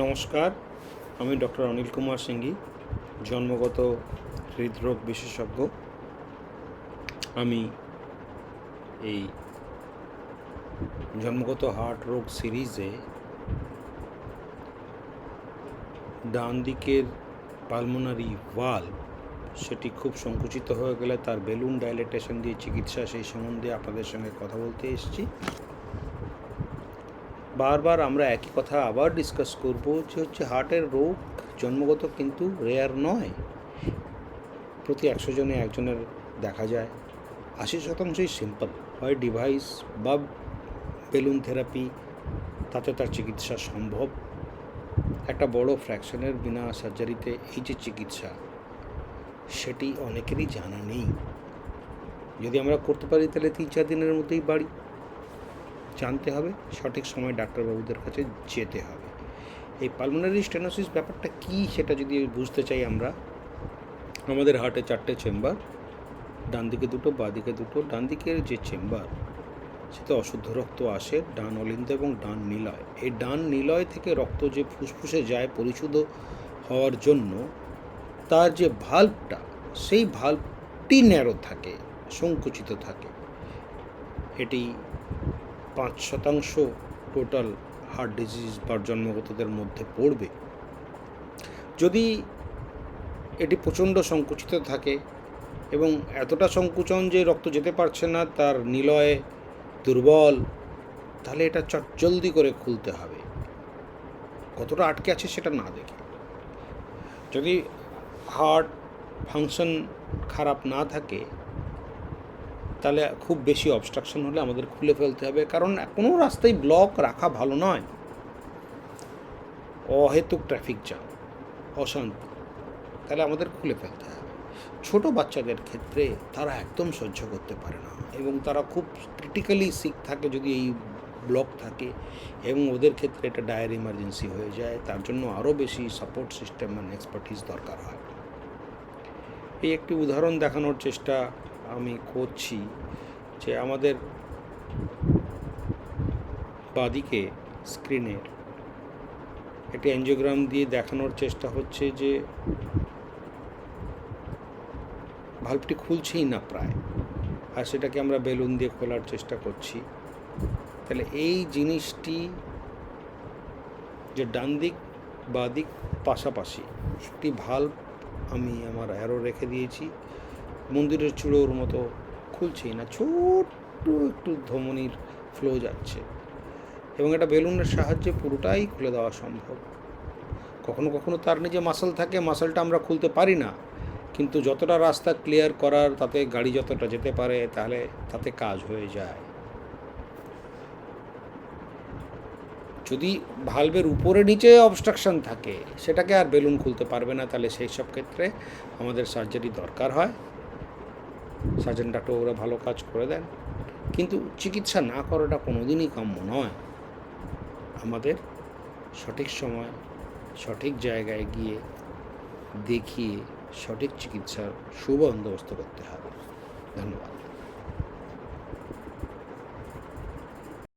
নমস্কার, আমি ডক্টর অনিল কুমার সিংহি, জন্মগত হৃদরোগ বিশেষজ্ঞ। আমি এই জন্মগত হার্ট রোগ সিরিজে ডান দিকের পালমোনারি ভালভ সেটি খুব সংকুচিত হয়ে গেলে তার বেলুন ডাইলেটেশন দিয়ে চিকিৎসা, সেই সম্বন্ধে আপনাদের সঙ্গে কথা বলতে এসেছি। বারবার আমরা একই কথা আবার ডিসকাস করব যে হচ্ছে হার্টের রোগ জন্মগত কিন্তু রেয়ার নয়। প্রতি 100 জনে একজনের দেখা যায়। 80%ই সিম্পল, হয় ডিভাইস বা বেলুন থেরাপি, তাতে তার চিকিৎসা সম্ভব। একটা বড় ফ্র্যাকশনের বিনা সার্জারিতে এই যে চিকিৎসা, সেটি অনেকেরই জানা নেই। যদি আমরা করতে পারি তাহলে 3-4 দিনের মধ্যেই বাড়ি। জানতে হবে, সঠিক সময় ডাক্তারবাবুদের কাছে যেতে হবে। এই পালমোনারি স্টেনোসিস ব্যাপারটা কী সেটা যদি বুঝতে চাই আমরা, আমাদের হার্টে 4টে চেম্বার, ডান দিকে 2টো, বাঁ দিকে 2টো। ডান দিকের যে চেম্বার, সেটা অশুদ্ধ রক্ত আসে ডান অলিন্দ এবং ডান নিলয়। এই ডান নিলয় থেকে রক্ত যে ফুসফুসে যায় পরিশুদ্ধ হওয়ার জন্য, তার যে ভাল্বটা, সেই ভাল্বটি ন্যারো থাকে, সংকুচিত থাকে। এটি 5% টোটাল হার্ট ডিজিজ বা জন্মগতদের মধ্যে পড়বে। যদি এটি প্রচণ্ড সংকুচিত থাকে এবং এতটা সংকুচন যে রক্ত যেতে পারছে না, তার নিলয় দুর্বল, তাহলে এটা জলদি করে খুলতে হবে, কতটা আটকে আছে সেটা না দেখে। যদি হার্ট ফাংশন খারাপ না থাকে, তাহলে খুব বেশি অবস্ট্রাকশন হলে আমাদের খুলে ফেলতে হবে, কারণ কোনো রাস্তায় ব্লক রাখা ভালো নয়। অহেতুক ট্রাফিক জ্যাম, অশান্তি, তাহলে আমাদের খুলে ফেলতে হবে। ছোট বাচ্চাদের ক্ষেত্রে তারা একদম সহ্য করতে পারে না এবং তারা খুব ক্রিটিক্যালি সিক থাকে যদি এই ব্লক থাকে, এবং ওদের ক্ষেত্রে এটা ডায়ার ইমার্জেন্সি হয়ে যায়। তার জন্য আরও বেশি সাপোর্ট সিস্টেম মানে এক্সপার্টিস দরকার হয়। এই একটি উদাহরণ দেখানোর চেষ্টা আমি করছি যে আমাদের বাঁদিকে স্ক্রিনের একটি অ্যাঞ্জিওগ্রাম দিয়ে দেখানোর চেষ্টা হচ্ছে যে ভাল্বটি খুলছেই না প্রায়, আর সেটাকে আমরা বেলুন দিয়ে খোলার চেষ্টা করছি। তাহলে এই জিনিসটি যে ডান দিক বাঁ দিক পাশাপাশি একটি ভাল্ব আমি আমার অ্যারো রেখে দিয়েছি, মন্দিরের চূড়োর মতো খুলছেই না, ছোট্ট একটু ধমনির ফ্লো যাচ্ছে, এবং এটা বেলুনের সাহায্যে পুরোটাই খুলে দেওয়া সম্ভব। কখনো কখনো তার নিজে মাসল থাকে, মাসলটা আমরা খুলতে পারি না, কিন্তু যতটা রাস্তা ক্লিয়ার করার, তাতে গাড়ি যতটা যেতে পারে, তাহলে তাতে কাজ হয়ে যায়। যদি ভালভের উপরে নিচে অবস্ট্রাকশন থাকে, সেটাকে আর বেলুন খুলতে পারবে না, তাহলে সেই সব ক্ষেত্রে আমাদের সার্জারি দরকার হয়। সার্জন ডাক্তারবাবুরা ভালো কাজ করে দেন, কিন্তু চিকিৎসা না করাটা কোনোদিনই কাম্য নয়। আমাদের সঠিক সময় সঠিক জায়গায় গিয়ে দেখিয়ে সঠিক চিকিৎসার সুবন্দোবস্ত করতে হবে। ধন্যবাদ।